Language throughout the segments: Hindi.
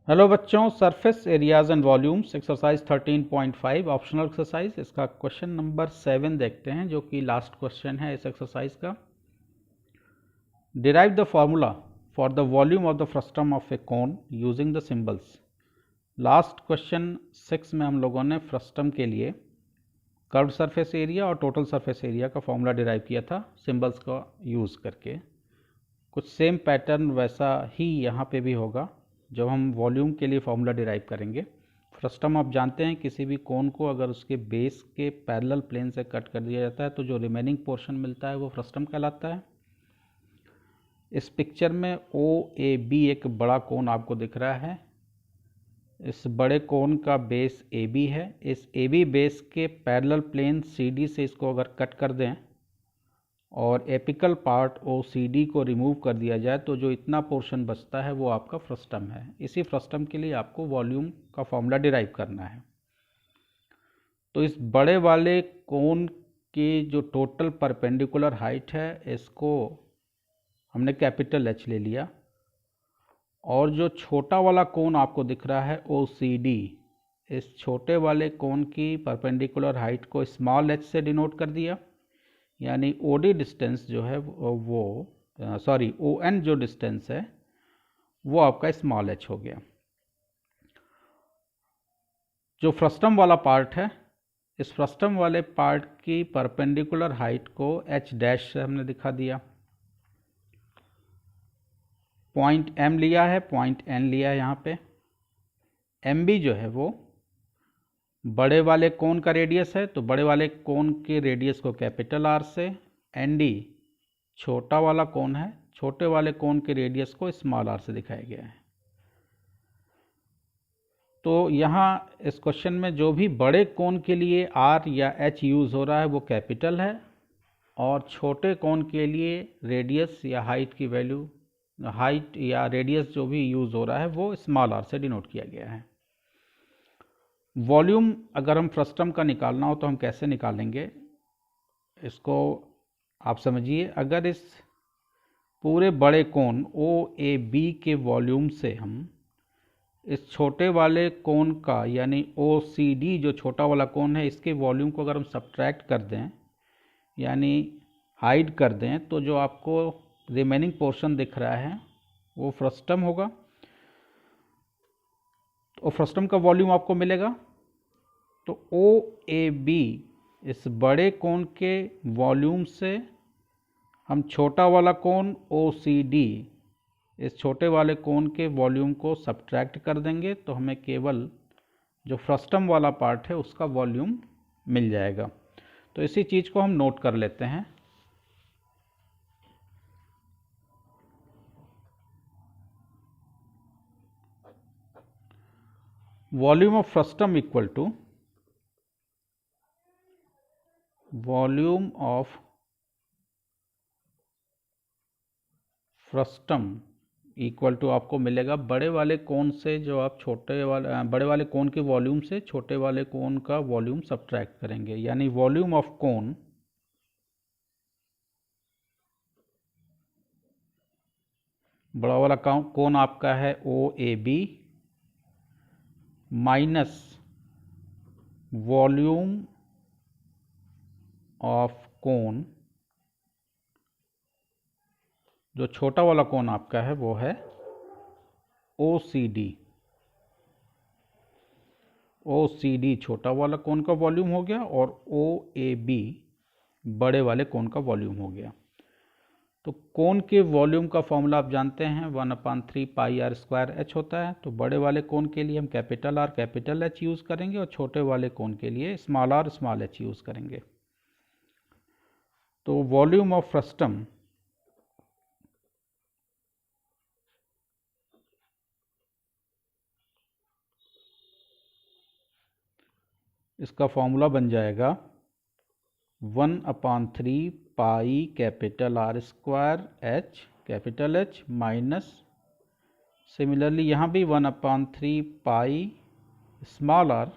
हेलो बच्चों, surface areas and volumes exercise 13.5 optional exercise. इसका क्वेश्चन नंबर 7 देखते हैं, जो कि लास्ट क्वेश्चन है इस एक्सरसाइज का। Derive the formula for the volume of the frustum of A cone using the symbols. Last question 6 में हम लोगों ने फ्रस्टम के लिए कर्व्ड सरफेस एरिया और टोटल सरफेस एरिया का फॉर्मूला डिराइव किया था सिंबल्स का यूज़ करके। कुछ सेम पैटर्न वैसा ही यहाँ पे भी होगा जब हम वॉल्यूम के लिए फॉर्मूला डिराइव करेंगे। फ्रस्टम आप जानते हैं, किसी भी कोन को अगर उसके बेस के पैरेलल प्लेन से कट कर दिया जाता है तो जो रिमेनिंग पोर्शन मिलता है वो फ्रस्टम कहलाता है। इस पिक्चर में OAB एक बड़ा कोन आपको दिख रहा है। इस बड़े कोन का बेस AB है। इस AB बेस के पैरेलल प्लेन CD से इसको अगर कट कर दें और एपिकल पार्ट OCD को रिमूव कर दिया जाए तो जो इतना पोर्शन बचता है वो आपका फ्रस्टम है। इसी फ्रस्टम के लिए आपको वॉल्यूम का फॉर्मूला डिराइव करना है। तो इस बड़े वाले कोन की जो टोटल परपेंडिकुलर हाइट है, इसको हमने कैपिटल H ले लिया, और जो छोटा वाला कोन आपको दिख रहा है OCD, इस छोटे वाले कोन की परपेंडिकुलर हाइट को स्मॉल h से डिनोट कर दिया, यानी OD डिस्टेंस जो है ON जो डिस्टेंस है वो आपका स्मॉल h हो गया। जो फ्रस्टम वाला पार्ट है, इस फ्रस्टम वाले पार्ट की परपेंडिकुलर हाइट को h डैश से हमने दिखा दिया। पॉइंट M लिया है, पॉइंट N लिया है। यहाँ पे MB जो है वो बड़े वाले कोन का रेडियस है, तो बड़े वाले कोन के रेडियस को कैपिटल R से, ND छोटा वाला कोन है, छोटे वाले कोन के रेडियस को स्मॉल r से दिखाया गया है। तो यहाँ इस क्वेश्चन में जो भी बड़े कोन के लिए R या H यूज़ हो रहा है वो कैपिटल है, और छोटे कोन के लिए रेडियस या हाइट की वैल्यू, हाइट या रेडियस जो भी यूज़ हो रहा है वो स्मॉल r से डिनोट किया गया है। वॉल्यूम अगर हम फ्रस्टम का निकालना हो तो हम कैसे निकालेंगे, इसको आप समझिए। अगर इस पूरे बड़े कोन OAB के वॉल्यूम से हम इस छोटे वाले कोन का यानी OCD जो छोटा वाला कोन है इसके वॉल्यूम को अगर हम सब्ट्रैक्ट कर दें यानी हाइड कर दें, तो जो आपको रिमेनिंग पोर्शन दिख रहा है वो फ्रस्टम होगा। तो फ्रस्टम का वॉल्यूम आपको मिलेगा। तो OAB इस बड़े कोन के वॉल्यूम से हम छोटा वाला कोन OCD इस छोटे वाले कोन के वॉल्यूम को सब्ट्रैक्ट कर देंगे, तो हमें केवल जो फ्रस्टम वाला पार्ट है उसका वॉल्यूम मिल जाएगा। तो इसी चीज़ को हम नोट कर लेते हैं। Volume of frustum equal to volume of frustum equal to आपको मिलेगा बड़े वाले कोन से जो आप बड़े वाले कोन के वॉल्यूम से छोटे वाले कोन का वॉल्यूम सब्ट्रैक्ट करेंगे, यानी वॉल्यूम ऑफ कोन बड़ा वाला कोन आपका है OAB minus volume of cone जो छोटा वाला कोन आपका है वो है OCD छोटा वाला कोन का वॉल्यूम हो गया, और OAB बड़े वाले कोन का वॉल्यूम हो गया। तो कोन के वॉल्यूम का फॉर्मूला आप जानते हैं 1/3 पाई r स्क्वायर h होता है। तो बड़े वाले कोन के लिए हम capital R capital H use करेंगे, और छोटे वाले कोन के लिए small r small h use करेंगे। तो वॉल्यूम ऑफ फ्रस्टम इसका फॉर्मूला बन जाएगा 1/3 pi capital R square H capital H minus, similarly यहाँ भी 1/3 पाई स्मॉल r,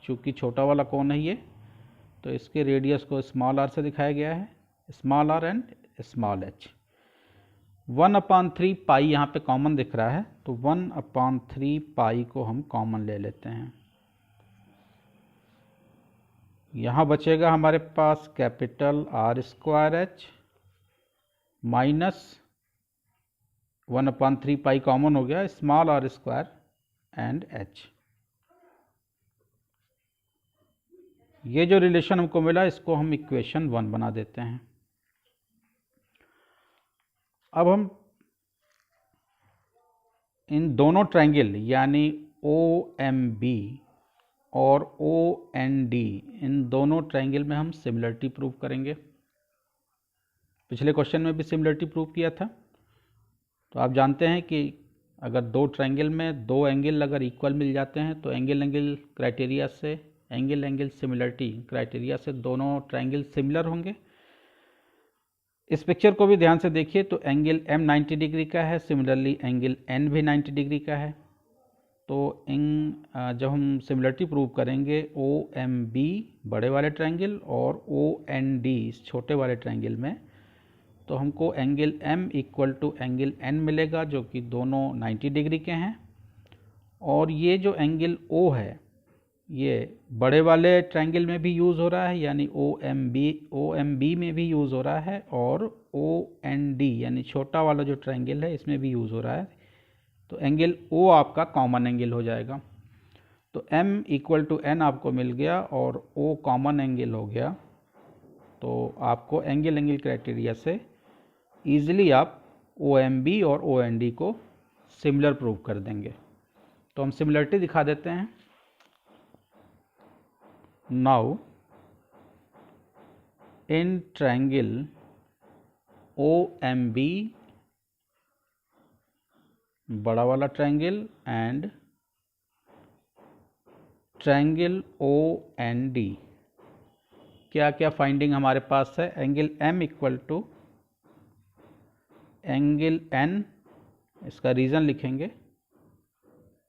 चूँकि छोटा वाला कोन है ये तो इसके रेडियस को स्मॉल r से दिखाया गया है, small r and small h। 1/3 पाई यहाँ पे कॉमन दिख रहा है, तो 1/3 पाई को हम कॉमन ले लेते हैं। यहाँ बचेगा हमारे पास capital R square H minus 1/3 pi common हो गया, small are square and H. ये जो रिलेशन हमको मिला इसको हम इक्वेशन 1 बना देते हैं। अब हम इन दोनों ट्रायंगल यानी OMB और OND, इन दोनों ट्रायंगल में हम सिमिलरिटी प्रूव करेंगे। पिछले क्वेश्चन में भी सिमिलरिटी प्रूव किया था। तो आप जानते हैं कि अगर दो ट्रायंगल में दो एंगल अगर इक्वल मिल जाते हैं तो एंगल क्राइटेरिया से, एंगल सिमिलरिटी क्राइटेरिया से दोनों ट्रायंगल सिमिलर होंगे। इस पिक्चर को भी ध्यान से देखिए तो एंगल M 90 डिग्री का है, सिमिलरली एंगल N भी 90 डिग्री का है। तो जब हम सिमिलरिटी प्रूव करेंगे OMB बड़े वाले ट्रायंगल और OND इस छोटे वाले ट्रायंगल में, तो हमको angle M equal to angle N मिलेगा जो कि दोनों 90 डिग्री के हैं। और ये जो एंगल O है ये बड़े वाले ट्रायंगल में भी यूज़ हो रहा है यानी OMB में भी यूज़ हो रहा है, और OND यानी छोटा वाला जो ट्रायंगल है इसमें भी यूज़ हो रहा है। तो एंगल O आपका कॉमन एंगल हो जाएगा। तो M इक्वल टू N आपको मिल गया और O कॉमन एंगल हो गया। तो आपको एंगल क्राइटेरिया से ईजिली आप OMB और OND को सिमिलर प्रूव कर देंगे। तो हम सिमिलरिटी दिखा देते हैं। Now in triangle OMB बड़ा वाला ट्रायंगल एंड ट्रायंगल OND क्या क्या फाइंडिंग हमारे पास है। Angle M equal to angle N, इसका रीज़न लिखेंगे,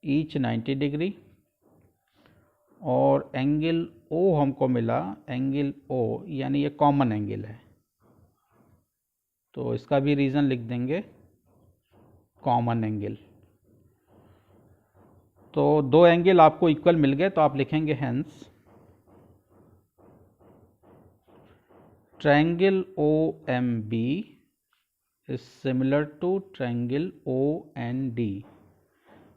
ईच 90 डिग्री। और एंगल O हमको मिला, एंगल O यानी ये कॉमन एंगल है तो इसका भी रीज़न लिख देंगे, कॉमन एंगल। तो दो एंगल आपको इक्वल मिल गए तो आप लिखेंगे hence triangle OMB is similar to triangle OND।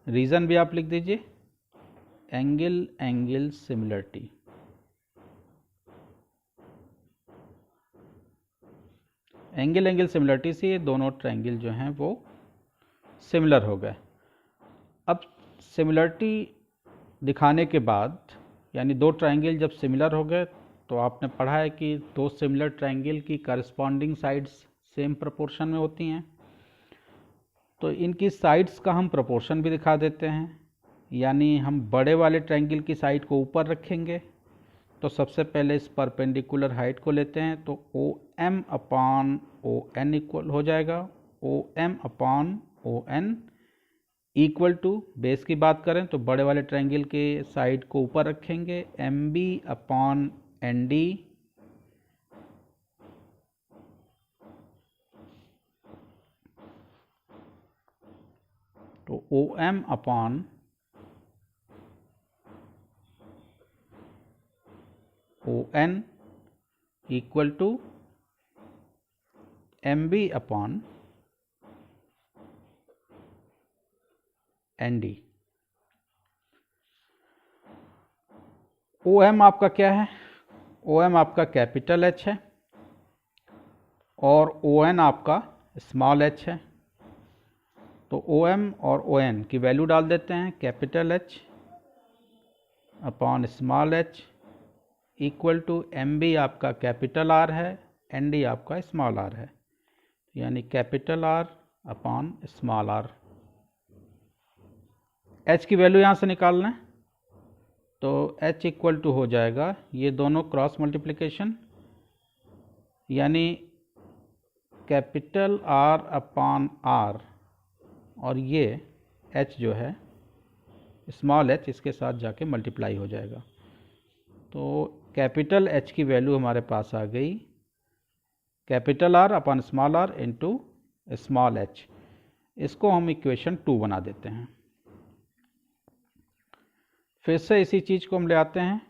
Reason भी आप लिख दीजिए, एंगल सिमिलरिटी। एंगल सिमिलरिटी से ये दोनों ट्रायंगल जो हैं वो सिमिलर हो गए। अब सिमिलरिटी दिखाने के बाद यानी दो ट्रायंगल जब सिमिलर हो गए तो आपने पढ़ा है कि दो सिमिलर ट्रायंगल की करस्पॉन्डिंग साइड्स सेम प्रोपोर्शन में होती हैं। तो इनकी साइड्स का हम प्रोपोर्शन भी दिखा देते हैं, यानी हम बड़े वाले ट्रायंगल की साइड को ऊपर रखेंगे। तो सबसे पहले इस परपेंडिकुलर हाइट को लेते हैं तो OM/ON इक्वल हो जाएगा, OM/ON इक्वल टू, बेस की बात करें तो बड़े वाले ट्रायंगल के साइड को ऊपर रखेंगे, MB/ND तो OM/ON equal to MB/ND। OM आपका क्या है? OM आपका कैपिटल H है और ON आपका स्मॉल h है। तो OM और ON की वैल्यू डाल देते हैं, capital H upon small h equal to MB आपका कैपिटल R है, ND आपका स्मॉल r है, यानी capital R upon small r। H की वैल्यू यहाँ से निकालना है तो H इक्वल टू हो जाएगा ये दोनों क्रॉस मल्टीप्लिकेशन, यानी कैपिटल R अपॉन R और ये H जो है स्मॉल h इसके साथ जाके मल्टीप्लाई हो जाएगा। तो कैपिटल H की वैल्यू हमारे पास आ गई capital R upon small r into small h। इसको हम इक्वेशन 2 बना देते हैं। फिर से इसी चीज़ को हम ले आते हैं।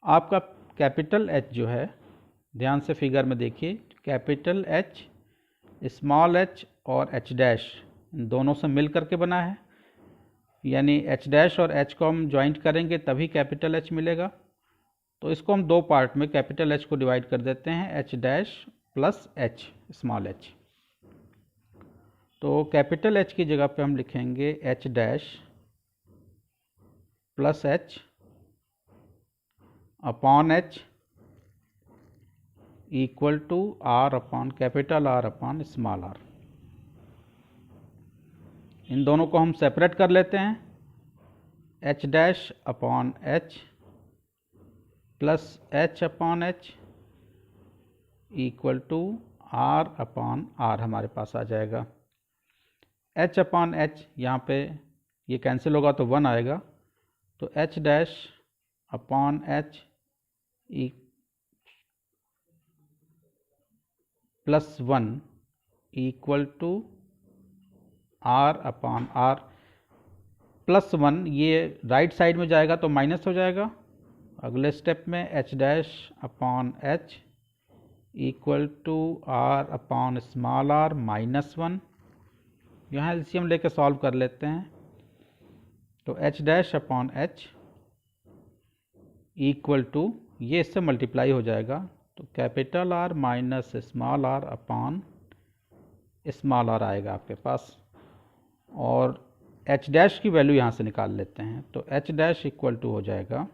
आपका कैपिटल H जो है, ध्यान से फिगर में देखिए, कैपिटल H, स्मॉल h और h डैश इन दोनों से मिल करके बना है, यानी h डैश और h को हम ज्वाइंट करेंगे तभी कैपिटल H मिलेगा। तो इसको हम दो पार्ट में कैपिटल H को डिवाइड कर देते हैं, h dash plus h small h। तो कैपिटल H की जगह पे हम लिखेंगे h dash plus h upon h equal to r upon capital R upon small r। इन दोनों को हम सेपरेट कर लेते हैं, h dash upon h plus h upon h equal to r upon r हमारे पास आ जाएगा। h अपॉन h यहाँ पे ये कैंसिल होगा तो 1 आएगा, तो h dash upon h plus 1 equal to r upon r। Plus 1 ये राइट साइड में जाएगा तो माइनस हो जाएगा। अगले स्टेप में h dash upon h equal to r upon small r minus 1। यहाँ एलसीएम लेके सॉल्व कर लेते हैं, तो h dash upon h equal to, ये इससे मल्टीप्लाई हो जाएगा, तो capital R minus small r upon small r आएगा आपके पास। और h डैश की वैल्यू यहाँ से निकाल लेते हैं, तो h डैश इक्वल टू हो जाएगा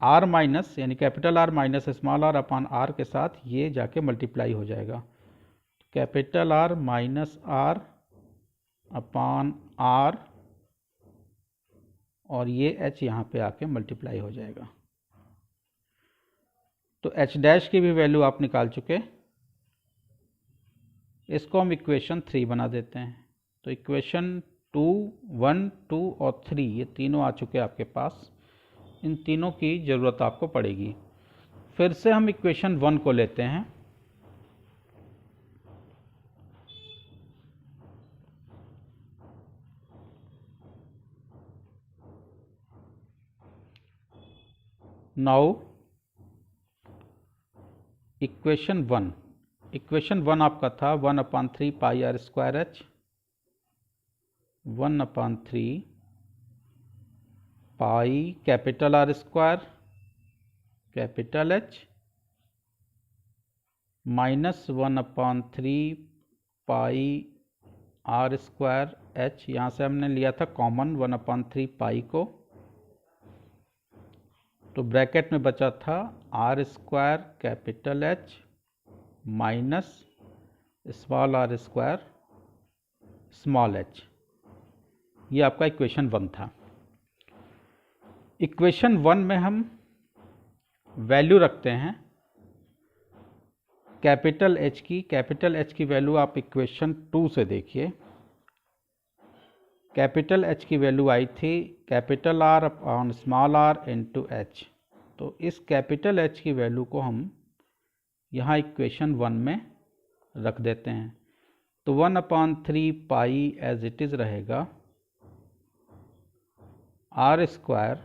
r माइनस, यानी capital R minus small r upon r के साथ ये जाके मल्टीप्लाई हो जाएगा, capital R minus r upon r, और ये h यहाँ पे आके मल्टीप्लाई हो जाएगा। तो h डैश की भी वैल्यू आप निकाल चुके। इसको हम इक्वेशन 3 बना देते हैं। तो इक्वेशन 2, 1, 2 और 3 ये तीनों आ चुके आपके पास। इन तीनों की ज़रूरत आपको पड़ेगी। फिर से हम इक्वेशन 1 को लेते हैं। नाउ इक्वेशन 1 आपका था 1/3 पाई r square h, 1/3 pi capital R square capital H minus 1/3 पाई R स्क्वायर H। यहाँ से हमने लिया था कॉमन 1/3 पाई को, तो ब्रैकेट में बचा था R square capital H minus small r square small h। ये आपका इक्वेशन 1 था। इक्वेशन 1 में हम वैल्यू रखते हैं कैपिटल H की। कैपिटल H की वैल्यू आप इक्वेशन 2 से देखिए। कैपिटल H की वैल्यू आई थी capital R upon small r into h। तो इस कैपिटल H की वैल्यू को हम यहाँ इक्वेशन 1 में रख देते हैं, तो 1/3 पाई एज इट इज़ रहेगा, R स्क्वायर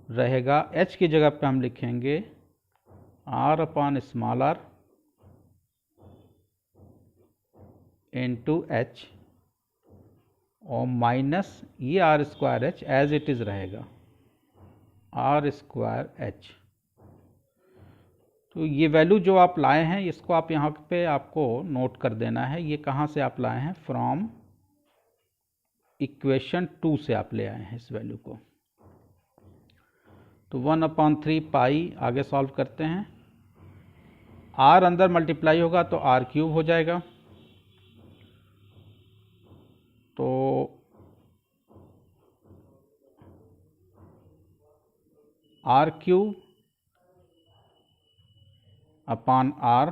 रहेगा, H की जगह पे हम लिखेंगे R upon small r into h, और माइनस ये R square H as it is रहेगा, R स्क्वायर H। तो ये वैल्यू जो आप लाए हैं इसको आप यहाँ पे आपको नोट कर देना है। ये कहाँ से आप लाए हैं? फ्रॉम इक्वेशन 2 से आप ले आए हैं इस वैल्यू को। तो 1/3 पाई आगे सॉल्व करते हैं। r अंदर मल्टीप्लाई होगा तो r क्यूब हो जाएगा, तो r cube upon r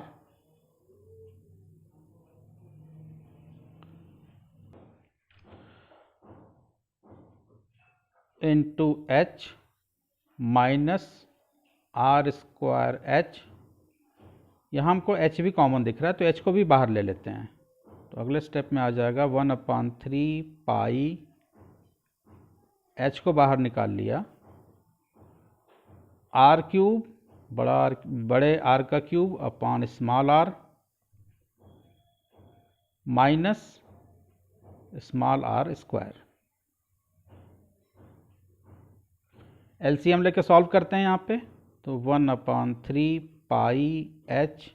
into h minus R square h यहाँ हमको एच भी कॉमन दिख रहा है, तो एच को भी बाहर ले लेते हैं। तो अगले स्टेप में आ जाएगा 1/3 पाई, एच को बाहर निकाल लिया, आर क्यूब, बड़े आर का cube upon small R minus small are square. LCM लेके सॉल्व करते हैं यहाँ पे, तो 1/3 पाई एच,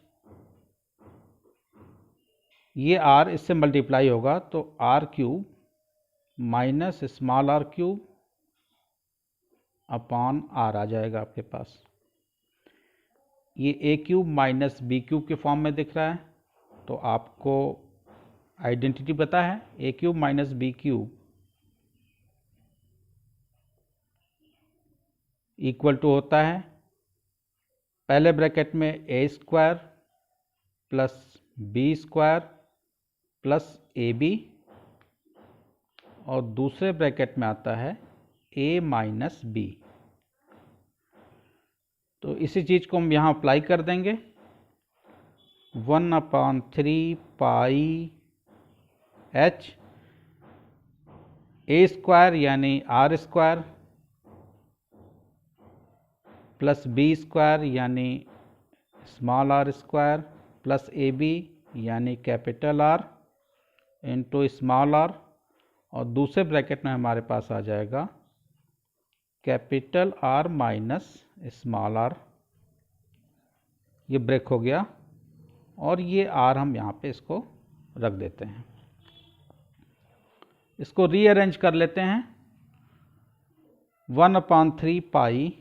ये आर इससे मल्टीप्लाई होगा तो R cube minus small R cube upon R आ जाएगा आपके पास। ये A cube minus B cube के फॉर्म में दिख रहा है, तो आपको आइडेंटिटी पता है, A cube minus B cube equal to होता है पहले ब्रैकेट में A square plus B square plus A B, और दूसरे ब्रैकेट में आता है ए माइनस बी। तो इसी चीज़ को हम यहाँ अप्लाई कर देंगे, 1/3 पाई एच, ए स्क्वायर यानी are square plus B square यानी small are square plus A b यानी capital R into small r, और दूसरे ब्रैकेट में हमारे पास आ जाएगा capital R minus small r. ये ब्रेक हो गया, और ये आर हम यहाँ पे इसको रख देते हैं। इसको रीअरेंज कर लेते हैं, 1/3 पाई,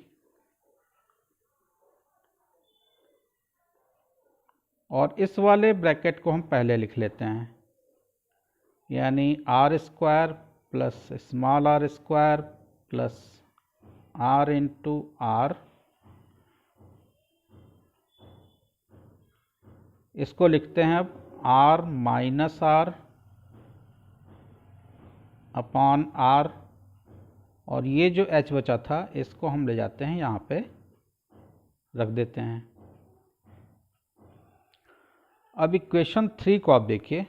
और इस वाले ब्रैकेट को हम पहले लिख लेते हैं, यानी are square plus small are square plus are into R. इसको लिखते हैं अब R minus are upon R, और ये जो एच बचा था इसको हम ले जाते हैं यहाँ पे रख देते हैं। अब इक्वेशन 3 को आप देखिए,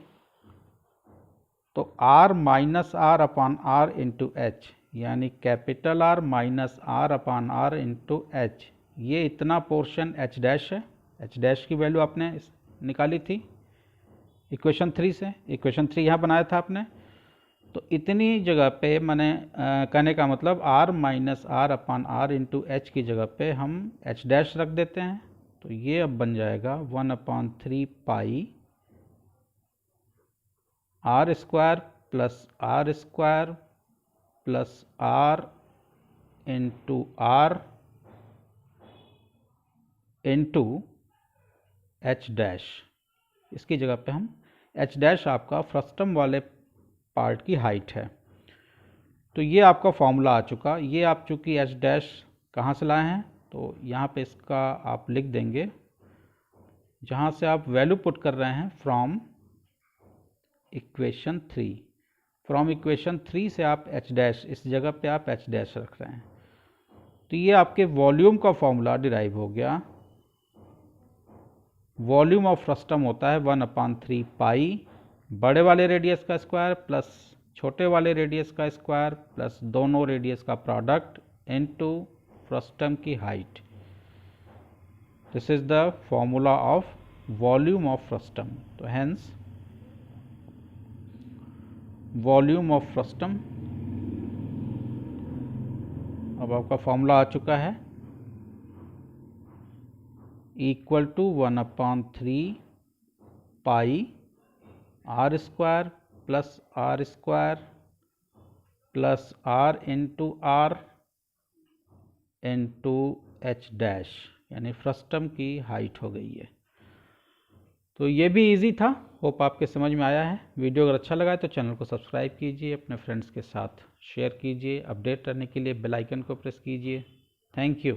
तो r minus are upon are into h यानी capital R minus are upon are into h, ये इतना पोर्शन एच डैश है। एच डैश की वैल्यू आपने निकाली थी इक्वेशन 3 से, इक्वेशन 3 यहाँ बनाया था आपने। तो इतनी जगह पे मैंने कहने का मतलब R minus are upon are into H की जगह पे हम एच डैश रख देते हैं। तो ये अब बन जाएगा 1/3 pi are square plus are into r into H dash. इसकी जगह पे हम एच डैश आपका फ्रस्टम वाले पार्ट की हाइट है। तो ये आपका फॉर्मूला आ चुका। ये आप चूँकि एच डैश कहाँ से लाए हैं, तो यहाँ पे इसका आप लिख देंगे, जहाँ से आप वैल्यू पुट कर रहे हैं फ्रॉम इक्वेशन 3। फ्रॉम इक्वेशन 3 से आप एच डैश, इस जगह पे आप एच डैश रख रहे हैं। तो ये आपके वॉल्यूम का फॉर्मूला डिराइव हो गया। वॉल्यूम ऑफ फ्रस्टम होता है 1/3 पाई बड़े वाले रेडियस का स्क्वायर प्लस छोटे वाले रेडियस का स्क्वायर प्लस दोनों रेडियस का प्रोडक्ट इनटू फ्रस्टम की height. This is the formula of volume of frustum. तो हेंस वॉल्यूम ऑफ फ्रस्टम, अब आपका फॉर्मूला आ चुका है, equal to 1/3 pi are square plus are into H dash, यानी फ्रस्टम की हाइट हो गई है। तो ये भी इजी था। होप आपके समझ में आया है। वीडियो अगर अच्छा लगा है तो चैनल को सब्सक्राइब कीजिए, अपने फ्रेंड्स के साथ शेयर कीजिए, अपडेट रहने के लिए बेल आइकन को प्रेस कीजिए। Thank you.